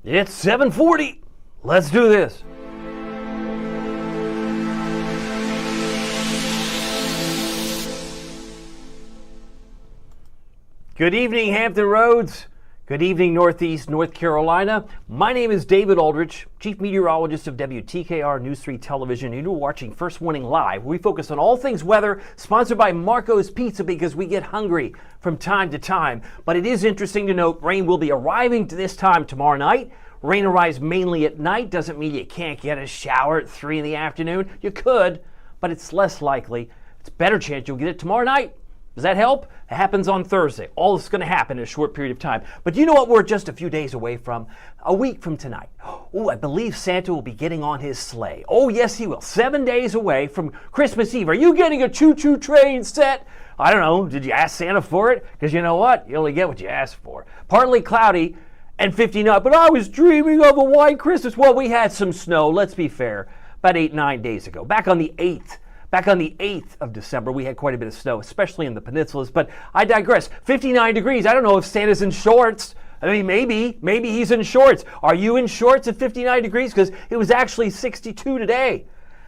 It's 7:40. Let's do this. Good evening, Hampton Roads. Good evening, Northeast North Carolina. My name is David Aldrich, Chief Meteorologist of WTKR News 3 Television, and you're watching First Warning Live. We focus on all things weather, sponsored by Marco's Pizza because we get hungry from time to time. But it is interesting to note rain will be arriving to this time tomorrow night. Rain arrives mainly at night. Doesn't mean you can't get a shower at 3 in the afternoon. You could, but it's less likely. It's a better chance you'll get it tomorrow night. Does that help? It happens on Thursday. All this is going to happen in a short period of time. But you know what we're just a few days away from? A week from tonight. Oh, I believe Santa will be getting on his sleigh. Oh, yes, he will. 7 days away from Christmas Eve. Are you getting a choo-choo train set? I don't know. Did you ask Santa for it? Because you know what? You only get what you ask for. Partly cloudy and 59. But I was dreaming of a white Christmas. Well, we had some snow, let's be fair, about 9 days ago. Back on the 8th of December, we had quite a bit of snow, especially in the peninsulas, but I digress. 59 degrees. I don't know if Santa's in shorts. I mean, maybe he's in shorts. Are you in shorts at 59 degrees? Because it was actually 62 today.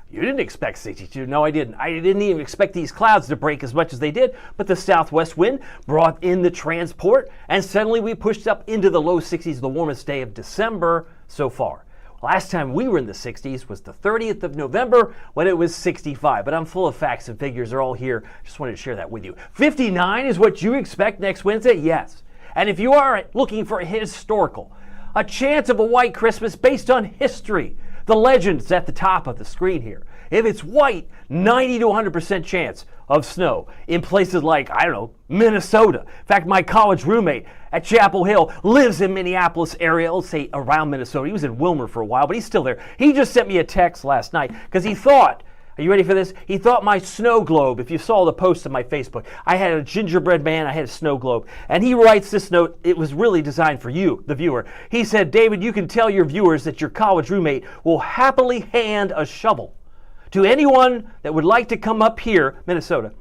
You didn't expect 62. No, I didn't. I didn't even expect these clouds to break as much as they did, but the southwest wind brought in the transport, and suddenly we pushed up into the low 60s, the warmest day of December so far. Last time we were in the 60s was the 30th of November when it was 65. But I'm full of facts and figures. They're all here. Just wanted to share that with you. 59 is what you expect next Wednesday? Yes. And if you are looking for a chance of a white Christmas based on history, the legend's at the top of the screen here. If it's white, 90 to 100% chance of snow in places like, I don't know, Minnesota. In fact, my college roommate at Chapel Hill lives in Minneapolis area, let's say around Minnesota. He was in Wilmer for a while, but he's still there. He just sent me a text last night because he thought, are you ready for this? He thought my snow globe, if you saw the post on my Facebook, I had a gingerbread man, I had a snow globe. And he writes this note, it was really designed for you, the viewer. He said, David, you can tell your viewers that your college roommate will happily hand a shovel to anyone that would like to come up here, Minnesota,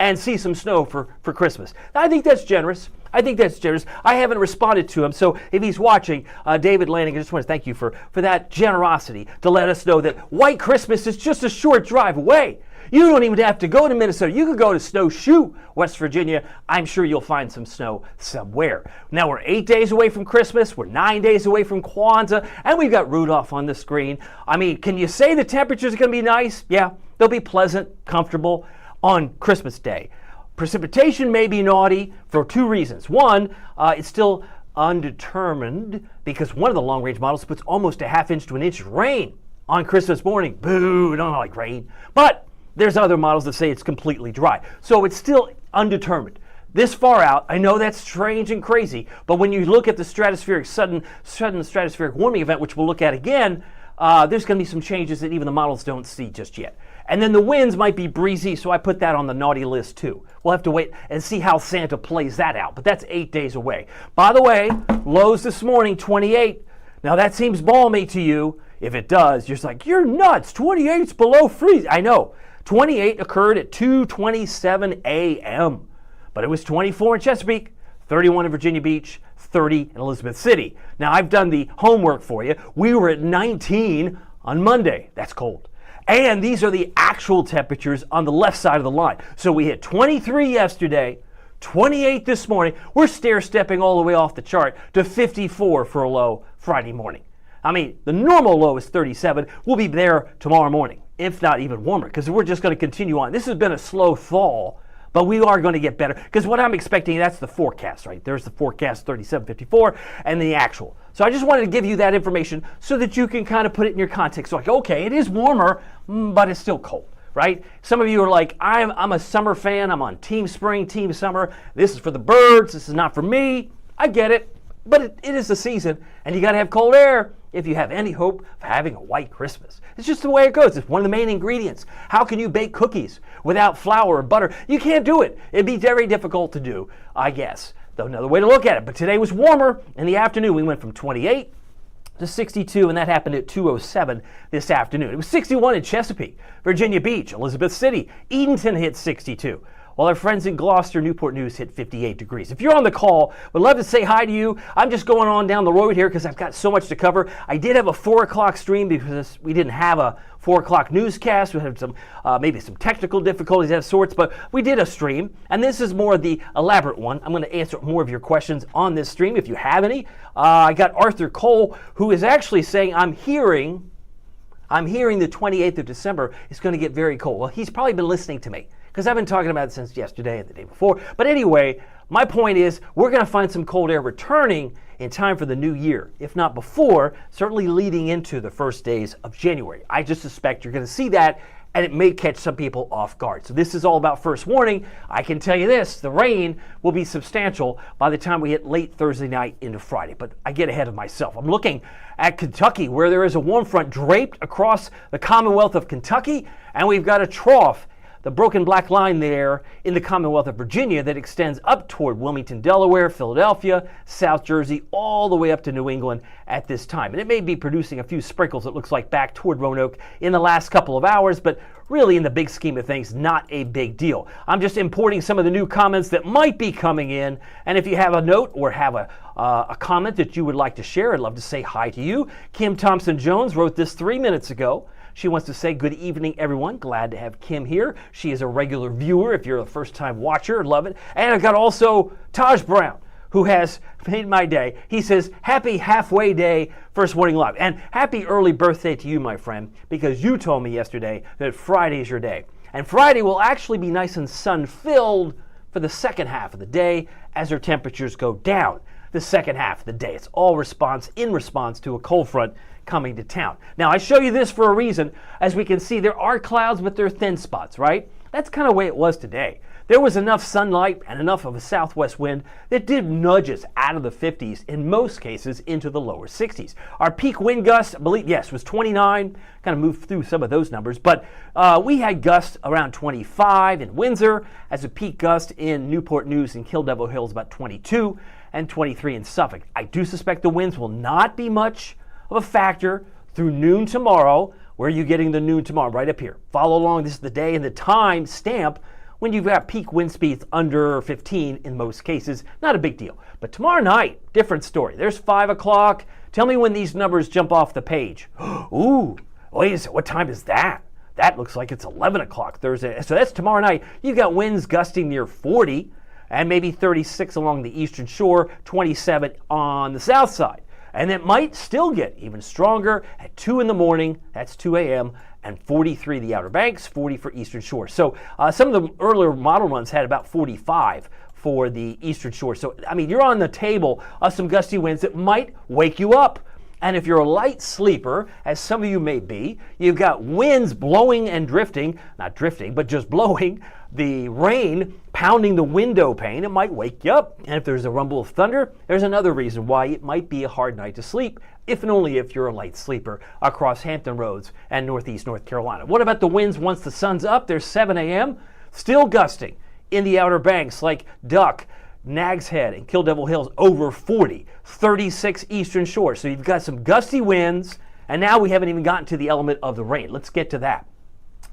and see some snow for Christmas. I think that's generous. I haven't responded to him, so if he's watching, David Lanning, I just want to thank you for that generosity to let us know that White Christmas is just a short drive away. You don't even have to go to Minnesota. You could go to Snowshoe, West Virginia. I'm sure you'll find some snow somewhere. Now we're 8 days away from Christmas. We're 9 days away from Kwanzaa, and we've got Rudolph on the screen. I mean, can you say the temperatures are going to be nice? Yeah, they'll be pleasant, comfortable on Christmas Day. Precipitation may be naughty for two reasons. One, it's still undetermined because one of the long-range models puts almost a ½ inch to an inch of rain on Christmas morning. Boo, don't like rain. But there's other models that say it's completely dry. So it's still undetermined. This far out, I know that's strange and crazy, but when you look at the sudden stratospheric warming event, which we'll look at again, there's going to be some changes that even the models don't see just yet. And then the winds might be breezy, so I put that on the naughty list too. We'll have to wait and see how Santa plays that out, but that's 8 days away. By the way, lows this morning, 28. Now that seems balmy to you. If it does, you're just like, you're nuts. 28's below freeze. I know. 28 occurred at 2:27 a.m., but it was 24 in Chesapeake, 31 in Virginia Beach, 30 in Elizabeth City. Now, I've done the homework for you. We were at 19 on Monday. That's cold. And these are the actual temperatures on the left side of the line. So we hit 23 yesterday, 28 this morning. We're stair-stepping all the way off the chart to 54 for a low Friday morning. I mean, the normal low is 37. We'll be there tomorrow morning, if not even warmer, because we're just going to continue on. This has been a slow thaw, but we are going to get better, because what I'm expecting, that's the forecast, right? There's the forecast, 37, 54, and the actual. So I just wanted to give you that information so that you can kind of put it in your context. So like, okay, it is warmer, but it's still cold, right? Some of you are like, I'm a summer fan. I'm on Team Spring, Team Summer. This is for the birds. This is not for me. I get it, but it is the season, and you got to have cold air if you have any hope of having a white Christmas. It's just the way it goes. It's one of the main ingredients. How can you bake cookies without flour or butter? You can't do it. It'd be very difficult to do, I guess. Though another way to look at it. But today was warmer. In the afternoon, we went from 28 to 62, and that happened at 2:07 this afternoon. It was 61 in Chesapeake, Virginia Beach, Elizabeth City. Edenton hit 62. while our friends in Gloucester, Newport News hit 58 degrees. If you're on the call, would love to say hi to you. I'm just going on down the road here because I've got so much to cover. I did have a 4 o'clock stream because we didn't have a 4 o'clock newscast. We had some maybe some technical difficulties of sorts, but we did a stream, and this is more of the elaborate one. I'm going to answer more of your questions on this stream if you have any. I got Arthur Cole, who is actually saying, I'm hearing the 28th of December is going to get very cold. Well, he's probably been listening to me because I've been talking about it since yesterday and the day before. But anyway, my point is we're going to find some cold air returning in time for the new year. If not before, certainly leading into the first days of January. I just suspect you're going to see that, and it may catch some people off guard. So this is all about first warning. I can tell you this, the rain will be substantial by the time we hit late Thursday night into Friday. But I get ahead of myself. I'm looking at Kentucky, where there is a warm front draped across the Commonwealth of Kentucky, and we've got a trough, the broken black line there in the Commonwealth of Virginia that extends up toward Wilmington, Delaware, Philadelphia, South Jersey, all the way up to New England at this time. And it may be producing a few sprinkles, it looks like, back toward Roanoke in the last couple of hours, but really in the big scheme of things, not a big deal. I'm just importing some of the new comments that might be coming in, and if you have a note or have a comment that you would like to share, I'd love to say hi to you. Kim Thompson-Jones wrote this 3 minutes ago. She wants to say, good evening, everyone. Glad to have Kim here. She is a regular viewer. If you're a first-time watcher, love it. And I've got also Taj Brown, who has made my day. He says, happy halfway day, First Warning Live. And happy early birthday to you, my friend, because you told me yesterday that Friday is your day. And Friday will actually be nice and sun-filled for the second half of the day as our temperatures go down. The second half of the day. It's all in response to a cold front coming to town. Now, I show you this for a reason. As we can see, there are clouds, but they're thin spots, right? That's kind of the way it was today. There was enough sunlight and enough of a southwest wind that did nudge us out of the 50s, in most cases into the lower 60s. Our peak wind gust, I believe, yes, was 29. Kind of moved through some of those numbers, but we had gusts around 25 in Windsor, as a peak gust in Newport News and Kill Devil Hills about 22, and 23 in Suffolk. I do suspect the winds will not be much of a factor through noon tomorrow. Where are you getting the noon tomorrow? Right up here. Follow along. This is the day and the time stamp when you've got peak wind speeds under 15 in most cases. Not a big deal. But tomorrow night, different story. There's 5 o'clock. Tell me when these numbers jump off the page. Ooh, wait a second. What time is that? That looks like it's 11 o'clock Thursday. So that's tomorrow night. You've got winds gusting near 40 and maybe 36 along the eastern shore, 27 on the south side. And it might still get even stronger at 2 in the morning, that's 2 a.m., and 43 the Outer Banks, 40 for Eastern Shore. So some of the earlier model runs had about 45 for the Eastern Shore. So, I mean, you're on the table of some gusty winds that might wake you up. And if you're a light sleeper, as some of you may be, you've got winds blowing and drifting, not drifting, but just blowing, the rain pounding the window pane, it might wake you up. And if there's a rumble of thunder, there's another reason why it might be a hard night to sleep, if and only if you're a light sleeper across Hampton Roads and Northeast North Carolina. What about the winds once the sun's up? There's 7 a.m., still gusting in the Outer Banks like Duck, Nags Head, and Kill Devil Hills over 40, 36 Eastern Shore. So you've got some gusty winds, and now we haven't even gotten to the element of the rain. Let's get to that.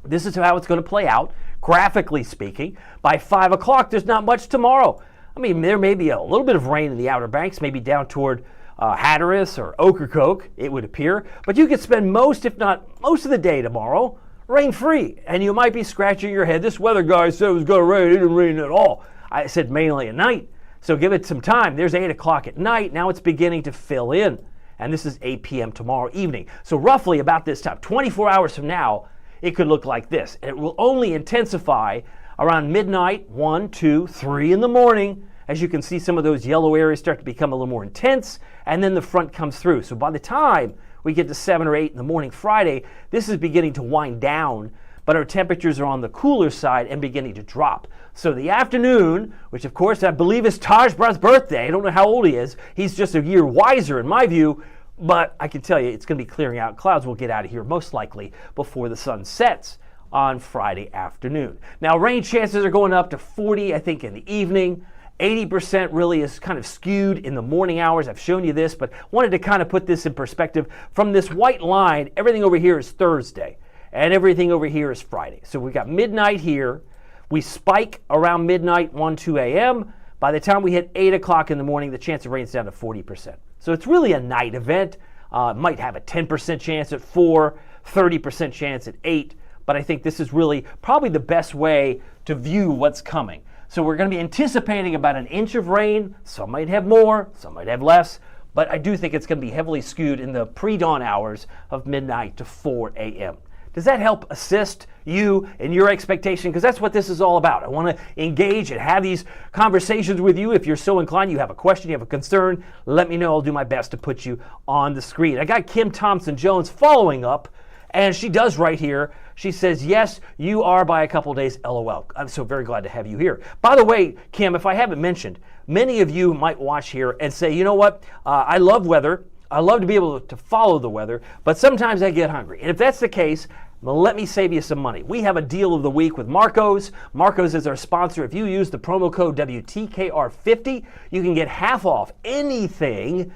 This is how it's going to play out, graphically speaking. By 5 o'clock, there's not much tomorrow. I mean, there may be a little bit of rain in the Outer Banks, maybe down toward Hatteras or Ocracoke, it would appear. But you could spend most, if not most of the day tomorrow, rain-free. And you might be scratching your head. This weather guy said it was going to rain. It didn't rain at all. I said mainly at night. So give it some time. There's 8 o'clock at night. Now it's beginning to fill in. And this is 8 p.m. tomorrow evening. So roughly about this time, 24 hours from now, it could look like this. And it will only intensify around midnight, 1, 2, 3 in the morning. As you can see, some of those yellow areas start to become a little more intense, and then the front comes through. So by the time we get to 7 or 8 in the morning Friday, this is beginning to wind down, but our temperatures are on the cooler side and beginning to drop. So the afternoon, which of course I believe is Taj Brown's birthday, I don't know how old he is, he's just a year wiser in my view, but I can tell you it's going to be clearing out. Clouds will get out of here most likely before the sun sets on Friday afternoon. Now rain chances are going up to 40, I think, in the evening. 80% really is kind of skewed in the morning hours. I've shown you this, but wanted to kind of put this in perspective. From this white line, everything over here is Thursday, and everything over here is Friday. So we've got midnight here. We spike around midnight, 1, 2 a.m. By the time we hit 8 o'clock in the morning, the chance of rain is down to 40%. So it's really a night event. Might have a 10% chance at 4, 30% chance at 8, but I think this is really probably the best way to view what's coming. So we're going to be anticipating about an inch of rain. Some might have more, some might have less, but I do think it's going to be heavily skewed in the pre-dawn hours of midnight to 4 a.m. Does that help assist you in your expectation? Because that's what this is all about. I want to engage and have these conversations with you. If you're so inclined, you have a question, you have a concern, let me know. I'll do my best to put you on the screen. I got Kim Thompson-Jones following up, and she does right here. She says, yes, you are by a couple days, LOL. I'm so very glad to have you here. By the way, Kim, if I haven't mentioned, many of you might watch here and say, you know what, I love weather. I love to be able to follow the weather, but sometimes I get hungry. And if that's the case, well, let me save you some money. We have a deal of the week with Marco's. Marco's is our sponsor. If you use the promo code WTKR50, you can get half off anything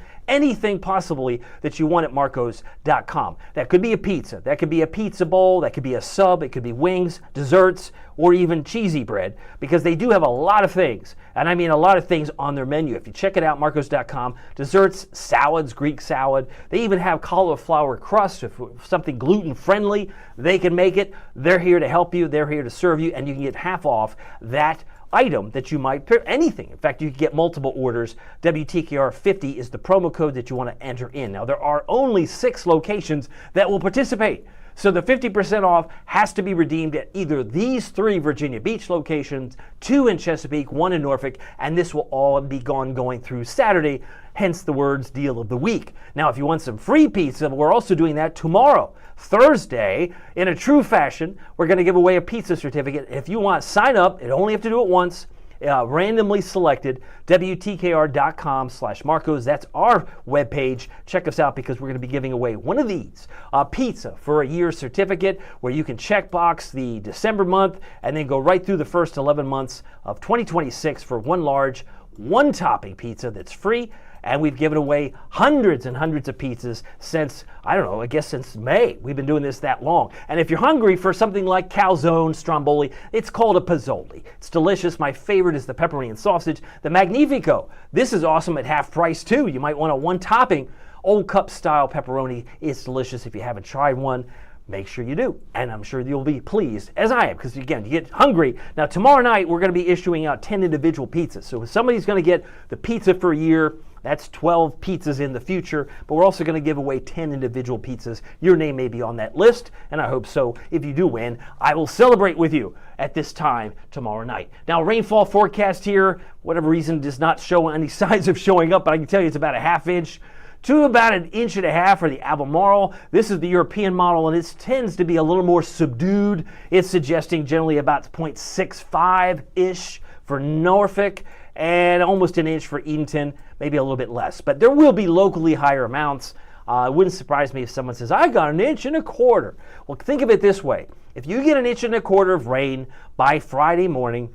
possibly that you want at marcos.com. That could be a pizza, that could be a pizza bowl, that could be a sub, it could be wings, desserts, or even cheesy bread, because they do have a lot of things, and I mean a lot of things on their menu. If you check it out, marcos.com, desserts, salads, Greek salad, they even have cauliflower crust. If something gluten-friendly, they can make it. They're here to help you, they're here to serve you, and you can get half off that item that you might pick, anything. In fact, you can get multiple orders. WTKR50 is the promo code that you want to enter in. Now, there are only 6 locations that will participate. So the 50% off has to be redeemed at either these 3 Virginia Beach locations, 2 in Chesapeake, 1 in Norfolk, and this will all be going through Saturday, hence the words deal of the week. Now, if you want some free pizza, we're also doing that tomorrow. Thursday, in a true fashion, we're going to give away a pizza certificate. If you want, sign up. You only have to do it once. Randomly selected, WTKR.com/Marcos. That's our webpage. Check us out because we're going to be giving away one of these, pizza for a year certificate where you can check box the December month and then go right through the first 11 months of 2026 for one large, one topping pizza that's free. And we've given away hundreds and hundreds of pizzas since, I don't know, I guess since May. We've been doing this that long. And if you're hungry for something like calzone, stromboli, it's called a pozzoli. It's delicious. My favorite is the pepperoni and sausage. The Magnifico. This is awesome at half price too. You might want a one topping Old Cup style pepperoni. It's delicious. If you haven't tried one, make sure you do. And I'm sure you'll be pleased, as I am, because again, you get hungry. Now, tomorrow night, we're going to be issuing out 10 individual pizzas. So if somebody's going to get the pizza for a year, that's 12 pizzas in the future, but we're also going to give away 10 individual pizzas. Your name may be on that list, and I hope so. If you do win, I will celebrate with you at this time tomorrow night. Now, rainfall forecast here, whatever reason, does not show any signs of showing up, but I can tell you it's about a half-inch to about an inch and a half for the Albemarle. This is the European model, and it tends to be a little more subdued. It's suggesting generally about 0.65-ish for Norfolk, and almost an inch for Edenton, maybe a little bit less. But there will be locally higher amounts. It wouldn't surprise me if someone says, I got an inch and a quarter. Well, think of it this way. If you get an inch and a quarter of rain by Friday morning,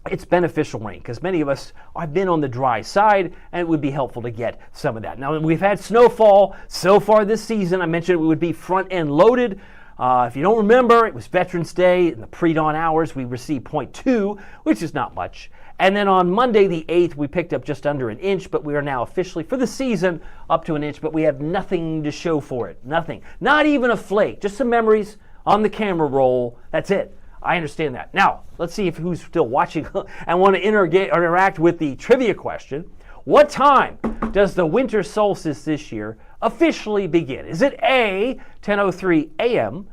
it's beneficial rain because many of us have been on the dry side, and it would be helpful to get some of that. Now, we've had snowfall so far this season. I mentioned it would be front-end loaded. If you don't remember, it was Veterans Day. In the pre-dawn hours, we received 0.2, which is not much. And then on Monday, the 8th, we picked up just under an inch, but we are now officially, for the season, up to an inch, but we have nothing to show for it. Nothing. Not even a flake. Just some memories on the camera roll. That's it. I understand that. Now, let's see if who's still watching and want to interact with the trivia question. What time does the winter solstice this year officially begin? Is it A, 10:03 a.m.,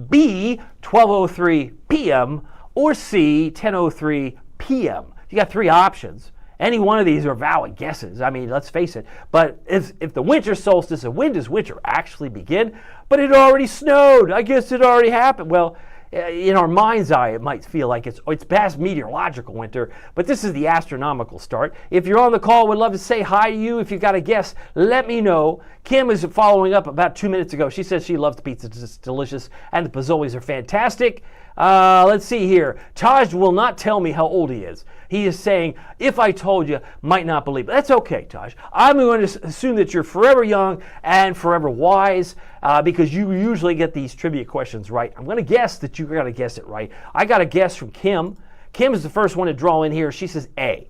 B, 12:03 p.m., or C, 10:03 p.m.? You got 3 options. Any one of these are valid guesses. I mean, let's face it. But if the winter solstice, and when does winter actually begin? But it already snowed. I guess it already happened. Well, in our mind's eye, it might feel like it's past meteorological winter, but this is the astronomical start. If you're on the call, would love to say hi to you. If you've got a guess, let me know. Kim is following up about 2 minutes ago. She says she loves pizza. It's delicious, and the pozzolis are fantastic. Let's see here. Taj will not tell me how old he is. He is saying, if I told you, might not believe it. That's okay, Taj. I'm going to assume that you're forever young and forever wise because you usually get these trivia questions right. I'm going to guess that you got to guess it right. I got a guess from Kim, Kim is the first one to draw in here. She says A.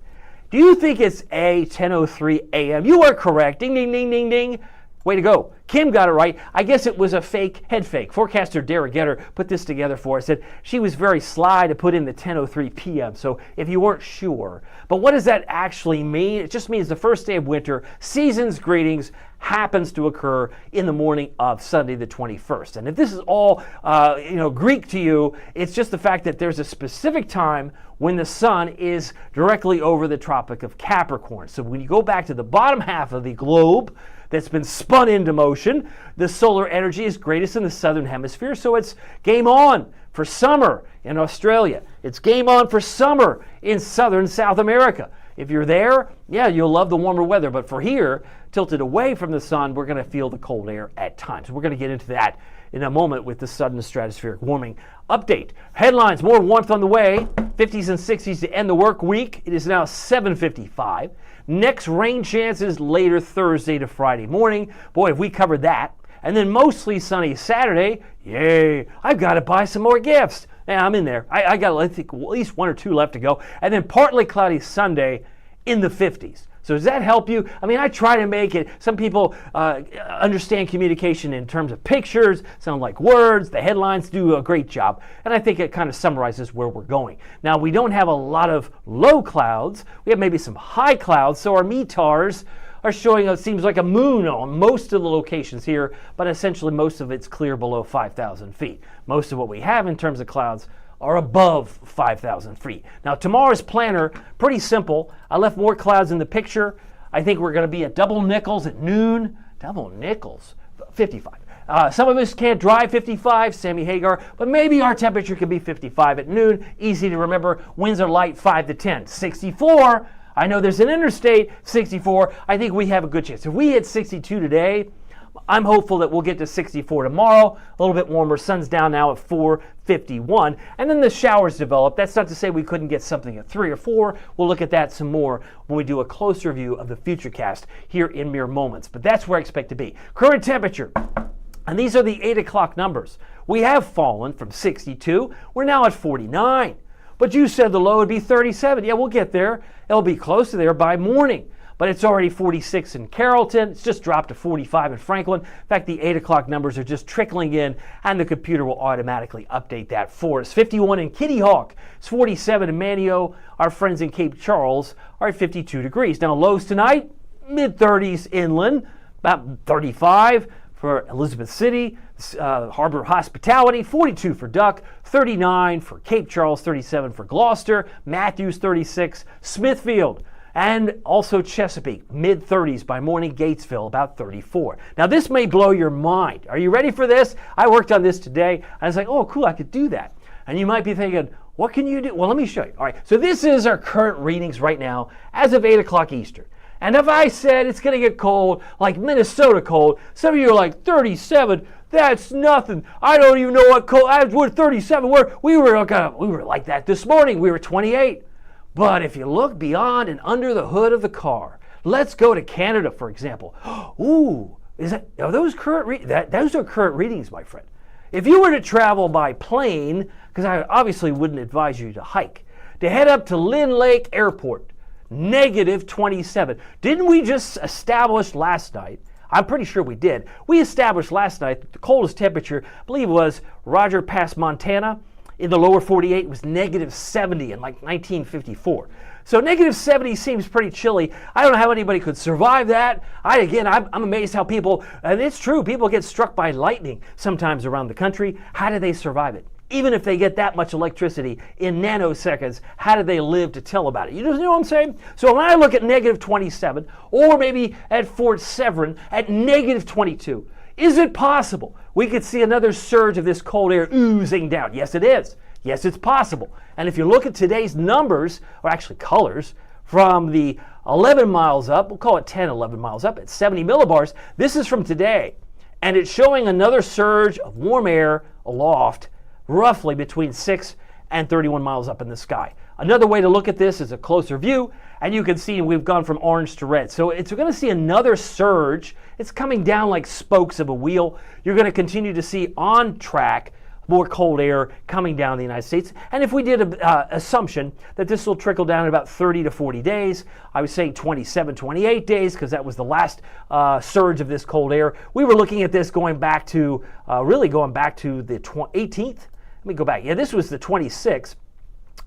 Do you think it's A, 10:03 a.m.? You are correct. Ding, ding, ding, ding, ding. Way to go. Kim got it right. I guess it was a head fake. Forecaster Dara Getter put this together for us. Said she was very sly to put in the 10:03 p.m. So if you weren't sure. But what does that actually mean? It just means the first day of winter, season's greetings, happens to occur in the morning of Sunday the 21st. And if this is all Greek to you, it's just the fact that there's a specific time when the sun is directly over the Tropic of Capricorn. So when you go back to the bottom half of the globe that's been spun into motion, the solar energy is greatest in the southern hemisphere, so it's game on for summer in Australia. It's game on for summer in southern South America. If you're there, yeah, you'll love the warmer weather, but for here, tilted away from the sun, we're going to feel the cold air at times. We're going to get into that in a moment with the sudden stratospheric warming update. Headlines, more warmth on the way, 50s and 60s to end the work week. It is now 7:55. Next rain chances later Thursday to Friday morning. Boy, if we covered that. And then mostly sunny Saturday. Yay, I've got to buy some more gifts. Yeah, I'm in there. I got, I think, at least one or two left to go. And then partly cloudy Sunday in the 50s. So does that help you? I mean, I try to make it. Some people understand communication in terms of pictures, sound like words. The headlines do a great job. And I think it kind of summarizes where we're going. Now, we don't have a lot of low clouds. We have maybe some high clouds. So our METARs are showing, it seems like a moon on most of the locations here, but essentially most of it's clear below 5,000 feet. Most of what we have in terms of clouds are above 5,000 feet. Now, tomorrow's planner, pretty simple. I left more clouds in the picture. I think we're going to be at double nickels at noon. Double nickels, 55. Some of us can't drive 55, Sammy Hagar, but maybe our temperature could be 55 at noon. Easy to remember. Winds are light 5 to 10. 64. I know there's an interstate, 64. I think we have a good chance. If we hit 62 today, I'm hopeful that we'll get to 64 tomorrow. A little bit warmer. Sun's down now at 4:51. And then the showers develop. That's not to say we couldn't get something at 3 or 4. We'll look at that some more when we do a closer view of the Futurecast here in mere moments. But that's where I expect to be. Current temperature. And these are the 8 o'clock numbers. We have fallen from 62. We're now at 49. But you said the low would be 37. Yeah, we'll get there. It'll be close to there by morning. But it's already 46 in Carrollton. It's just dropped to 45 in Franklin. In fact, the 8 o'clock numbers are just trickling in, and the computer will automatically update that for us. 51 in Kitty Hawk. It's 47 in Manio. Our friends in Cape Charles are at 52 degrees. Now, lows tonight, mid-30s inland, about 35 for Elizabeth City, Harbor Hospitality, 42 for Duck, 39 for Cape Charles, 37 for Gloucester, Matthews 36, Smithfield, and also Chesapeake, mid-30s by morning, Gatesville, about 34. Now, this may blow your mind. Are you ready for this? I worked on this today. I was like, oh, cool, I could do that. And you might be thinking, what can you do? Well, let me show you. All right, so this is our current readings right now as of 8 o'clock Eastern. And if I said it's going to get cold, like Minnesota cold, some of you are like, 37, that's nothing. I don't even know what cold. We're 37. We were like that this morning. We were 28. But if you look beyond and under the hood of the car, let's go to Canada, for example. Ooh, are those current those are current readings, my friend. If you were to travel by plane, because I obviously wouldn't advise you to hike, to head up to Lynn Lake Airport, negative 27. Didn't we just establish last night? I'm pretty sure we did. We established last night that the coldest temperature, I believe, was Roger Pass, Montana. In the lower 48 was negative 70 in like 1954. So negative 70 seems pretty chilly. I don't know how anybody could survive that. I'm amazed how people, and it's true, people get struck by lightning sometimes around the country. How do they survive it? Even if they get that much electricity in nanoseconds, how do they live to tell about it? You know what I'm saying? So when I look at negative 27, or maybe at Fort Severn at negative 22, is it possible we could see another surge of this cold air oozing down? Yes, it is. Yes, it's possible. And if you look at today's numbers, or actually colors, from the 11 miles up, we'll call it 10, 11 miles up at 70 millibars, this is from today. And it's showing another surge of warm air aloft, roughly between 6 and 31 miles up in the sky. Another way to look at this is a closer view, and you can see we've gone from orange to red. So it's going to see another surge. It's coming down like spokes of a wheel. You're going to continue to see on track more cold air coming down the United States. And if we did an assumption that this will trickle down in about 30 to 40 days, I was saying 27, 28 days because that was the last surge of this cold air. We were looking at this going back to, really going back to the 18th. Let me go back. Yeah, this was the 26th.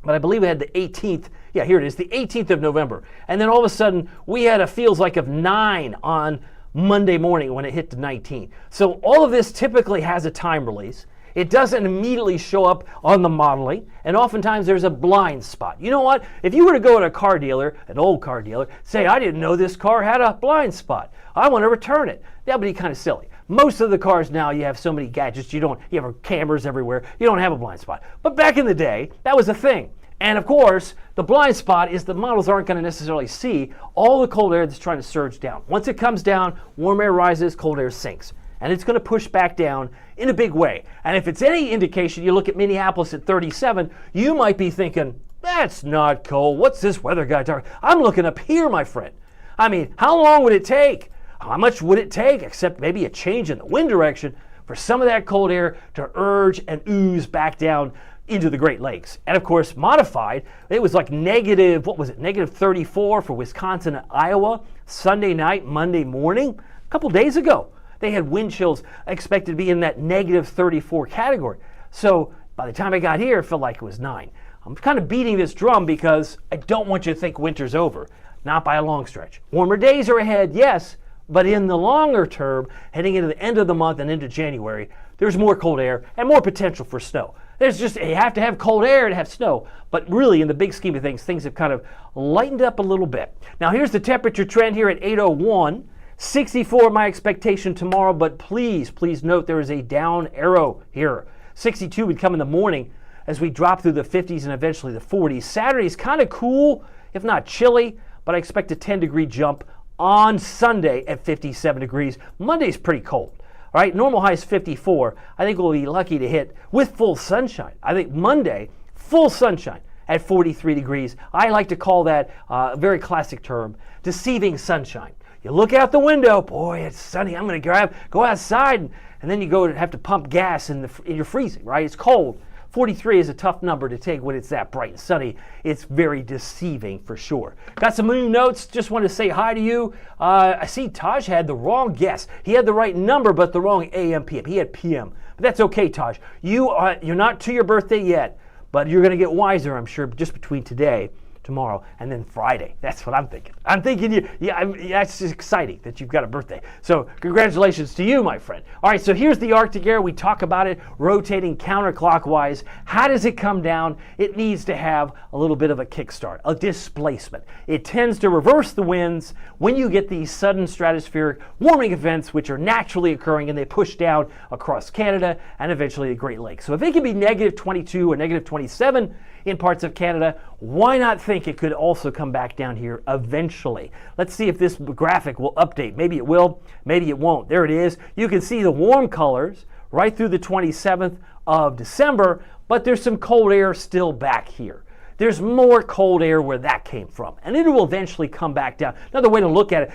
But I believe we had the 18th. Yeah, here it is, the 18th of November. And then all of a sudden, we had a feels like of 9 on Monday morning when it hit to 19. So all of this typically has a time release. It doesn't immediately show up on the modeling, and oftentimes there's a blind spot. You know what? If you were to go to a car dealer, an old car dealer, say, I didn't know this car had a blind spot. I want to return it. That would be kind of silly. Most of the cars now, you have so many gadgets, you have cameras everywhere, you don't have a blind spot. But back in the day, that was a thing. And of course, the blind spot is the models aren't going to necessarily see all the cold air that's trying to surge down. Once it comes down, warm air rises, cold air sinks. And it's going to push back down in a big way. And if it's any indication, you look at Minneapolis at 37, you might be thinking, that's not cold. What's this weather guy talking? I'm looking up here, my friend. I mean, how long would it take? How much would it take, except maybe a change in the wind direction, for some of that cold air to urge and ooze back down into the Great Lakes? And of course, modified, it was like negative 34 for Wisconsin and Iowa, Sunday night, Monday morning, a couple days ago. They had wind chills expected to be in that negative 34 category. So by the time I got here, it felt like it was 9. I'm kind of beating this drum because I don't want you to think winter's over. Not by a long stretch. Warmer days are ahead, yes, but in the longer term, heading into the end of the month and into January, there's more cold air and more potential for snow. You have to have cold air to have snow, but really in the big scheme of things have kind of lightened up a little bit. Now here's the temperature trend here at 8:01. 64 my expectation tomorrow, but please note there is a down arrow here. 62 would come in the morning as we drop through the 50s and eventually the 40s. Saturday's kind of cool, if not chilly, but I expect a 10-degree jump on Sunday at 57 degrees. Monday's pretty cold. All right, normal high is 54. I think we'll be lucky to hit with full sunshine. I think Monday, full sunshine at 43 degrees. I like to call that a very classic term, deceiving sunshine. You look out the window, boy, it's sunny. I'm going to go outside, and then you go and have to pump gas, and you're freezing, right? It's cold. 43 is a tough number to take when it's that bright and sunny. It's very deceiving for sure. Got some new notes. Just want to say hi to you. I see Taj had the wrong guess. He had the right number, but the wrong AM, PM. He had PM. But that's okay, Taj. You're not to your birthday yet, but you're going to get wiser, I'm sure, just between today, tomorrow, and then Friday. That's what I'm thinking. I'm thinking that's just exciting that you've got a birthday. So congratulations to you, my friend. All right, so here's the Arctic air. We talk about it rotating counterclockwise. How does it come down? It needs to have a little bit of a kickstart, a displacement. It tends to reverse the winds when you get these sudden stratospheric warming events, which are naturally occurring, and they push down across Canada and eventually the Great Lakes. So if it can be negative 22 or negative 27 in parts of Canada, why not think it could also come back down here eventually? Let's see if this graphic will update. Maybe it will, maybe it won't. There it is. You can see the warm colors right through the 27th of December, but there's some cold air still back here. There's more cold air where that came from, and it will eventually come back down. Another way to look at it,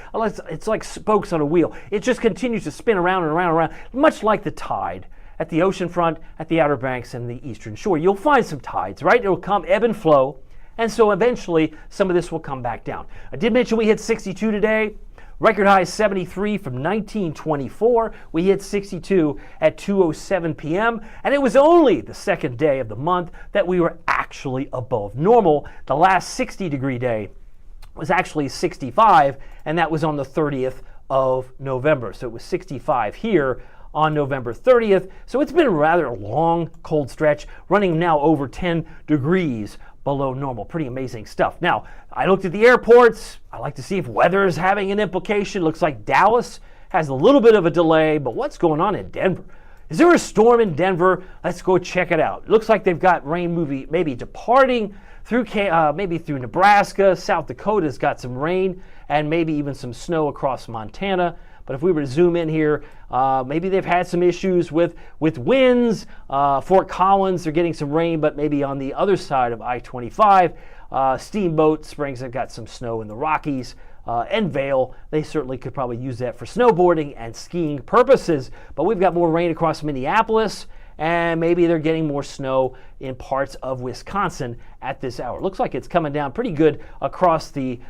it's like spokes on a wheel. It just continues to spin around and around and around, much like the tide at the ocean front, at the Outer Banks, and the eastern shore. You'll find some tides, right? It'll come ebb and flow, and so eventually some of this will come back down. I did mention we hit 62 today. Record high is 73 from 1924. We hit 62 at 2:07 p.m., and it was only the second day of the month that we were actually above normal. The last 60-degree day was actually 65, and that was on the 30th of November. So it was 65 here on November 30th. So it's been a rather long, cold stretch, running now over 10 degrees below normal. Pretty amazing stuff. Now, I looked at the airports. I like to see if weather is having an implication. Looks like Dallas has a little bit of a delay, but what's going on in Denver? Is there a storm in Denver? Let's go check it out. Looks like they've got rain maybe departing through maybe through Nebraska. South Dakota's got some rain and maybe even some snow across Montana. But if we were to zoom in here, maybe they've had some issues with winds. Fort Collins, they're getting some rain, but maybe on the other side of I-25, Steamboat Springs have got some snow in the Rockies. And Vail, they certainly could probably use that for snowboarding and skiing purposes. But we've got more rain across Minneapolis and maybe they're getting more snow in parts of Wisconsin at this hour. Looks like it's coming down pretty good across the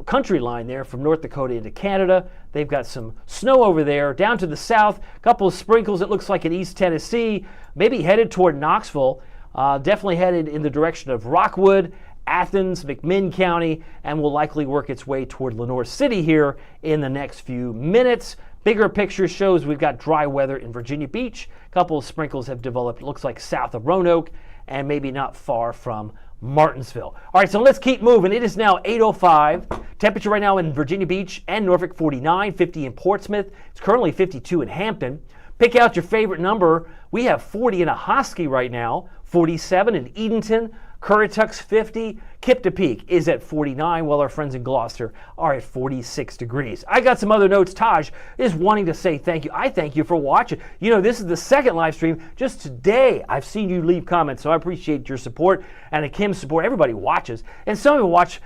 country line there from North Dakota into Canada. They've got some snow over there. Down to the south, a couple of sprinkles, it looks like in East Tennessee, maybe headed toward Knoxville, definitely headed in the direction of Rockwood, Athens, McMinn County, and will likely work its way toward Lenoir City here in the next few minutes. Bigger picture shows we've got dry weather in Virginia Beach. A couple of sprinkles have developed, it looks like south of Roanoke, and maybe not far from Martinsville. All right, so let's keep moving. It is now 8:05. Temperature right now in Virginia Beach and Norfolk 49, 50 in Portsmouth. It's currently 52 in Hampton. Pick out your favorite number. We have 40 in Ahoskie right now, 47 in Edenton, Currituck's 50, Kiptopeke is at 49, while our friends in Gloucester are at 46 degrees. I got some other notes. Taj is wanting to say thank you. I thank you for watching. You know, this is the second live stream. Just today, I've seen you leave comments, so I appreciate your support and Kim's support. Everybody watches, and some of you watch,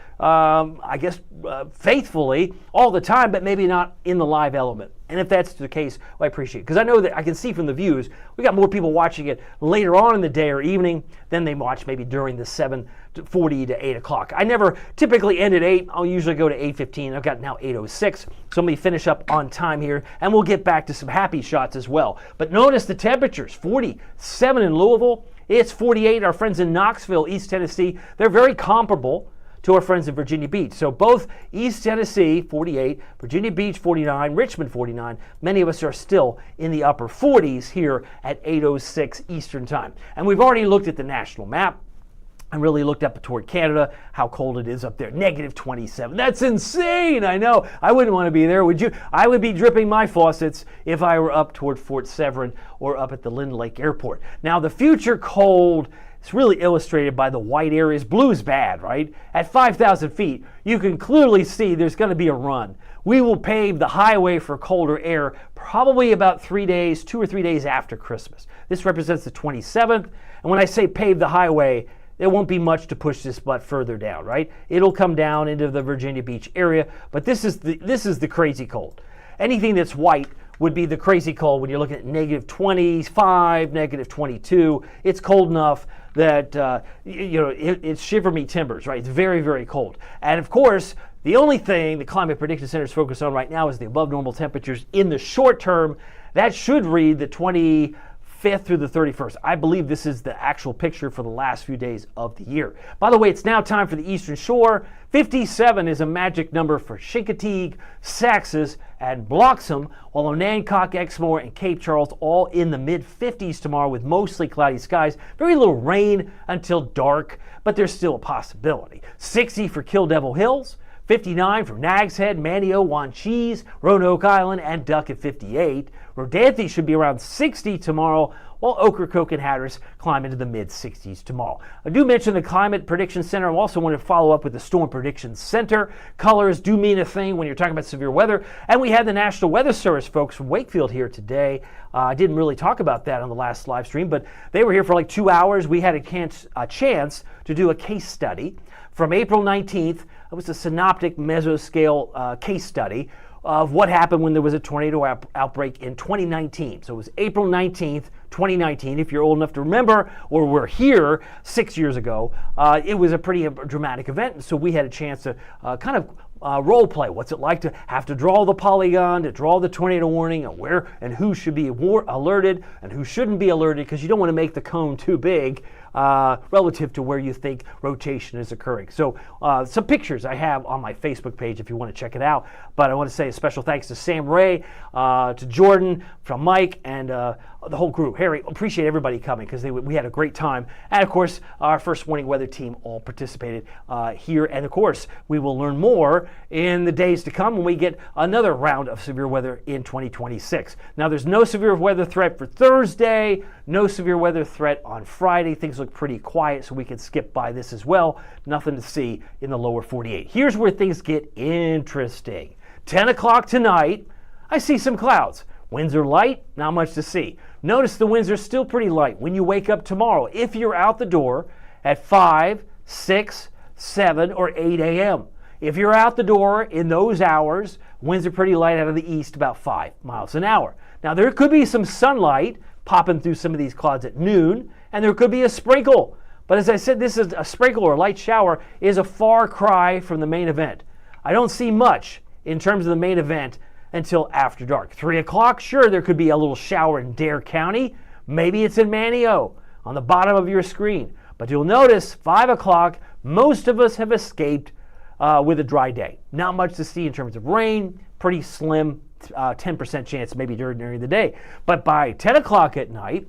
faithfully all the time, but maybe not in the live element. And if that's the case, well, I appreciate it. Because I know that I can see from the views, we got more people watching it later on in the day or evening than they watch maybe during the 7:40 to 8 o'clock. I never typically end at 8. I'll usually go to 8:15. I've got now 8:06. So let me finish up on time here, and we'll get back to some happy shots as well. But notice the temperatures, 47 in Louisville. It's 48. Our friends in Knoxville, East Tennessee, they're very comparable to our friends in Virginia Beach. So both East Tennessee, 48, Virginia Beach, 49, Richmond, 49. Many of us are still in the upper 40s here at 8:06 Eastern Time. And we've already looked at the national map and really looked up toward Canada, how cold it is up there. -27. That's insane, I know. I wouldn't want to be there, would you? I would be dripping my faucets if I were up toward Fort Severn or up at the Lynn Lake Airport. Now, the future cold, it's really illustrated by the white areas. Blue's bad, right? At 5,000 feet, you can clearly see there's going to be a run. We will pave the highway for colder air probably about 3 days, 2 or 3 days after Christmas. This represents the 27th. And when I say pave the highway, there won't be much to push this butt further down, right? It'll come down into the Virginia Beach area, but this is the crazy cold. Anything that's white would be the crazy cold when you're looking at -25, -22. It's cold enough that, it's shiver me timbers, right? It's very, very cold. And of course, the only thing the Climate Prediction Center is focused on right now is the above normal temperatures in the short term. That should read the 25th through the 31st. I believe this is the actual picture for the last few days of the year. By the way, it's now time for the Eastern Shore. 57 is a magic number for Chincoteague, Saxes, and Bloxham, while Onancock, Exmoor, and Cape Charles all in the mid-50s tomorrow with mostly cloudy skies. Very little rain until dark, but there's still a possibility. 60 for Kill Devil Hills, 59 for Nags Head, Manio, Wanchese, Roanoke Island, and Duck at 58. Rodanthe should be around 60 tomorrow, while Ocracoke and Hatteras climb into the mid-60s tomorrow. I do mention the Climate Prediction Center. I also want to follow up with the Storm Prediction Center. Colors do mean a thing when you're talking about severe weather. And we had the National Weather Service folks from Wakefield here today. I didn't really talk about that on the last live stream, but they were here for like 2 hours. We had a chance to do a case study from April 19th. It was a synoptic mesoscale case study of what happened when there was a tornado outbreak in 2019. So it was April 19th, 2019. If you're old enough to remember, or were here 6 years ago, it was a pretty dramatic event. So we had a chance to kind of role play. What's it like to have to draw the polygon, to draw the tornado warning, and where and who should be alerted and who shouldn't be alerted, because you don't want to make the cone too big relative to where you think rotation is occurring. So some pictures I have on my Facebook page if you want to check it out. But I want to say a special thanks to Sam Ray, to Jordan, from Mike, and the whole group. Harry, appreciate everybody coming because we had a great time. And of course, our First Warning Weather team all participated here. And of course, we will learn more in the days to come when we get another round of severe weather in 2026. Now, there's no severe weather threat for Thursday, no severe weather threat on Friday. Things look pretty quiet, so we can skip by this as well. Nothing to see in the lower 48. Here's where things get interesting. 10 o'clock tonight, I see some clouds. Winds are light, not much to see. Notice the winds are still pretty light when you wake up tomorrow, if you're out the door at 5, 6, 7, or 8 a.m. If you're out the door in those hours, winds are pretty light out of the east, about 5 miles an hour. Now, there could be some sunlight popping through some of these clouds at noon, and there could be a sprinkle. But as I said, this is a sprinkle or a light shower is a far cry from the main event. I don't see much in terms of the main event until after dark. 3 o'clock, sure, there could be a little shower in Dare County. Maybe it's in Manio on the bottom of your screen. But you'll notice 5 o'clock, most of us have escaped with a dry day. Not much to see in terms of rain, pretty slim 10% chance maybe during the day. But by 10 o'clock at night,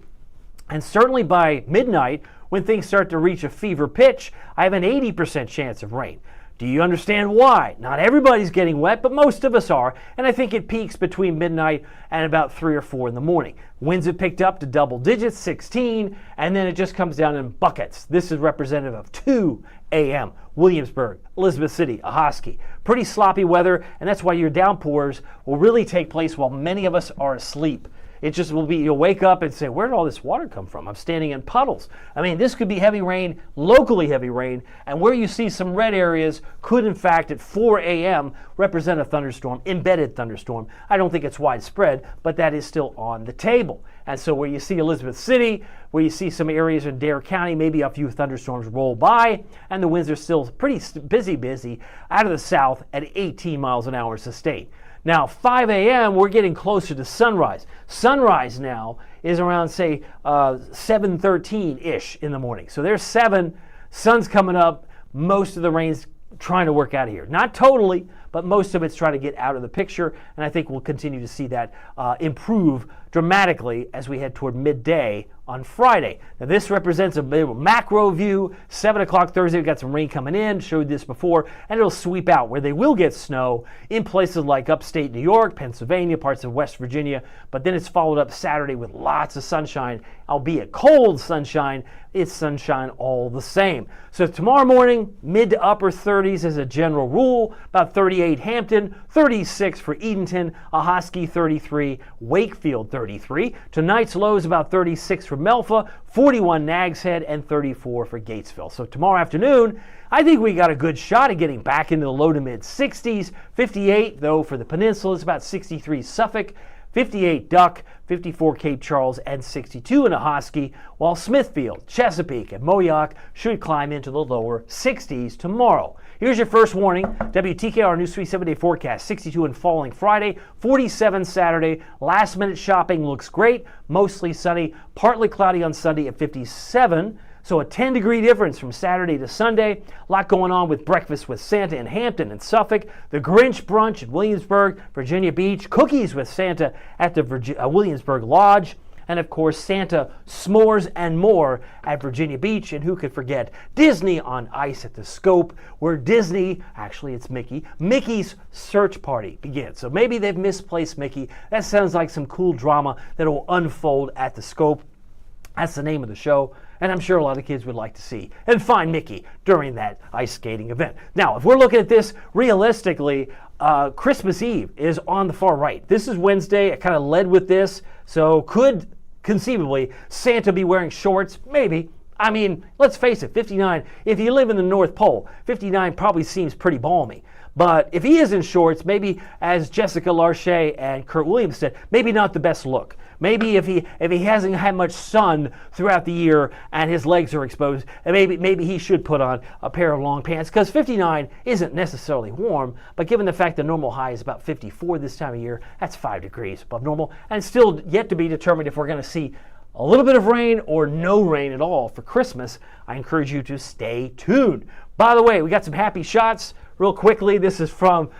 and certainly by midnight, when things start to reach a fever pitch, I have an 80% chance of rain. Do you understand why? Not everybody's getting wet, but most of us are, and I think it peaks between midnight and about 3 or 4 in the morning. Winds have picked up to double digits, 16, and then it just comes down in buckets. This is representative of 2 a.m. Williamsburg, Elizabeth City, Ahoskie. Pretty sloppy weather, and that's why your downpours will really take place while many of us are asleep. It just will be, you'll wake up and say, where did all this water come from? I'm standing in puddles. I mean, this could be heavy rain, locally heavy rain, and where you see some red areas could, in fact, at 4 a.m. represent a thunderstorm, embedded thunderstorm. I don't think it's widespread, but that is still on the table. And so where you see Elizabeth City, where you see some areas in Dare County, maybe a few thunderstorms roll by, and the winds are still pretty busy out of the south at 18 miles an hour sustained. Now, 5 a.m., we're getting closer to sunrise. Sunrise now is around, say, 7:13-ish in the morning. So there's 7, sun's coming up, most of the rain's trying to work out of here. Not totally, but most of it's trying to get out of the picture, and I think we'll continue to see that improve dramatically as we head toward midday on Friday. Now this represents a bit of a macro view. 7 o'clock Thursday, we've got some rain coming in, showed this before, and it'll sweep out where they will get snow in places like upstate New York, Pennsylvania, parts of West Virginia, but then it's followed up Saturday with lots of sunshine, albeit cold sunshine. It's sunshine all the same. So tomorrow morning, mid to upper 30s as a general rule, about 38 Hampton, 36 for Edenton, Ahoskie 33, Wakefield 33. Tonight's low is about 36 for Melfa, 41 Nags Head, and 34 for Gatesville. So tomorrow afternoon, I think we got a good shot at getting back into the low to mid 60s. 58 though for the peninsula, is about 63 Suffolk, 58 Duck, 54 Cape Charles, and 62 in Ahoskie, while Smithfield, Chesapeake, and Moyock should climb into the lower 60s tomorrow. Here's your first warning. WTKR News 3 7-day forecast. 62 and falling Friday, 47 Saturday. Last minute shopping looks great. Mostly sunny, partly cloudy on Sunday at 57. So a 10-degree difference from Saturday to Sunday. A lot going on with Breakfast with Santa in Hampton and Suffolk. The Grinch Brunch at Williamsburg, Virginia Beach. Cookies with Santa at the Williamsburg Lodge. And of course, Santa s'mores and more at Virginia Beach. And who could forget Disney on Ice at the Scope, where Disney, actually it's Mickey, Mickey's search party begins. So maybe they've misplaced Mickey. That sounds like some cool drama that will unfold at the Scope. That's the name of the show, and I'm sure a lot of kids would like to see and find Mickey during that ice skating event. Now, if we're looking at this realistically, Christmas Eve is on the far right. This is Wednesday. I kind of led with this, so could conceivably Santa be wearing shorts? Maybe. I mean, let's face it, 59, if you live in the North Pole, 59 probably seems pretty balmy. But if he is in shorts, maybe as Jessica Larche and Kurt Williams said, maybe not the best look. Maybe if he hasn't had much sun throughout the year and his legs are exposed, maybe he should put on a pair of long pants, because 59 isn't necessarily warm, but given the fact the normal high is about 54 this time of year, that's 5 degrees above normal, and it's still yet to be determined if we're going to see a little bit of rain or no rain at all for Christmas. I encourage you to stay tuned. By the way, we got some happy shots real quickly. This is from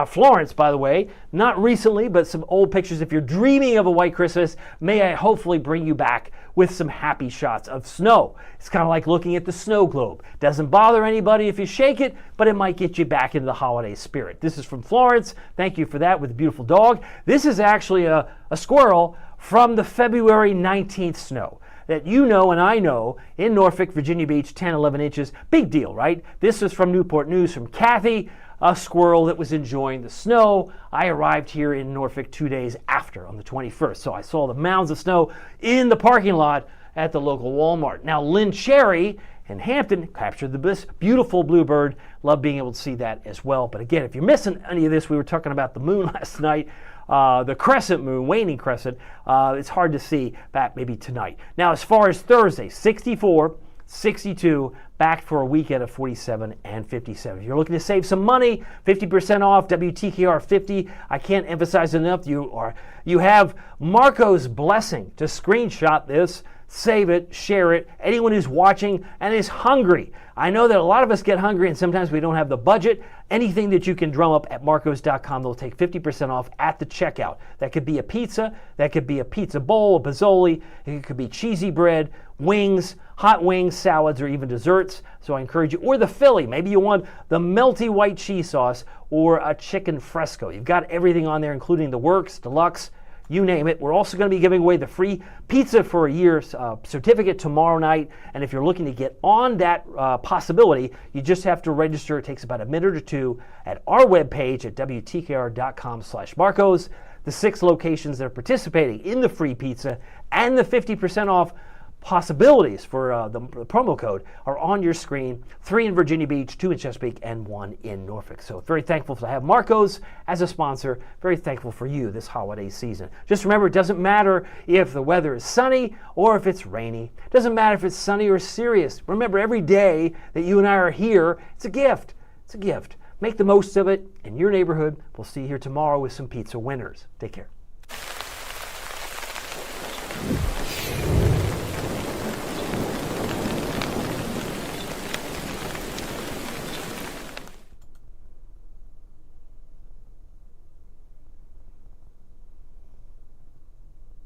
Florence, by the way. Not recently, but some old pictures. If you're dreaming of a white Christmas, may I hopefully bring you back with some happy shots of snow. It's kind of like looking at the snow globe. Doesn't bother anybody if you shake it, but it might get you back into the holiday spirit. This is from Florence. Thank you for that, with a beautiful dog. This is actually a squirrel from the February 19th snow that you know and I know in Norfolk, Virginia Beach, 10, 11 inches. Big deal, right? This is from Newport News from Kathy, a squirrel that was enjoying the snow. I arrived here in Norfolk 2 days after, on the 21st. So I saw the mounds of snow in the parking lot at the local Walmart. Now, Lynn Cherry in Hampton captured this beautiful bluebird. Love being able to see that as well. But again, if you're missing any of this, we were talking about the moon last night, the crescent moon, waning crescent. It's hard to see back maybe tonight. Now, as far as Thursday, 64, 62, back for a weekend of 47 and 57. If you're looking to save some money, 50% off, WTKR 50. I can't emphasize enough, you have Marco's blessing to screenshot this, save it, share it. Anyone who's watching and is hungry. I know that a lot of us get hungry and sometimes we don't have the budget. Anything that you can drum up at marcos.com, they'll take 50% off at the checkout. That could be a pizza, that could be a pizza bowl, a Bozzoli, it could be cheesy bread, wings, hot wings, salads, or even desserts. So I encourage you, or the Philly. Maybe you want the melty white cheese sauce or a chicken fresco. You've got everything on there, including the works, deluxe, you name it. We're also going to be giving away the free pizza for a year certificate tomorrow night. And if you're looking to get on that possibility, you just have to register. It takes about a minute or two at our webpage at WTKR.com/Marcos. The 6 locations that are participating in the free pizza and the 50% off possibilities for the promo code are on your screen. 3 in Virginia Beach, 2 in Chesapeake, and 1 in Norfolk. So very thankful to have Marcos as a sponsor. Very thankful for you this holiday season. Just remember, it doesn't matter if the weather is sunny or if it's rainy. It doesn't matter if it's sunny or serious. Remember, every day that you and I are here, it's a gift. It's a gift. Make the most of it in your neighborhood. We'll see you here tomorrow with some pizza winners. Take care.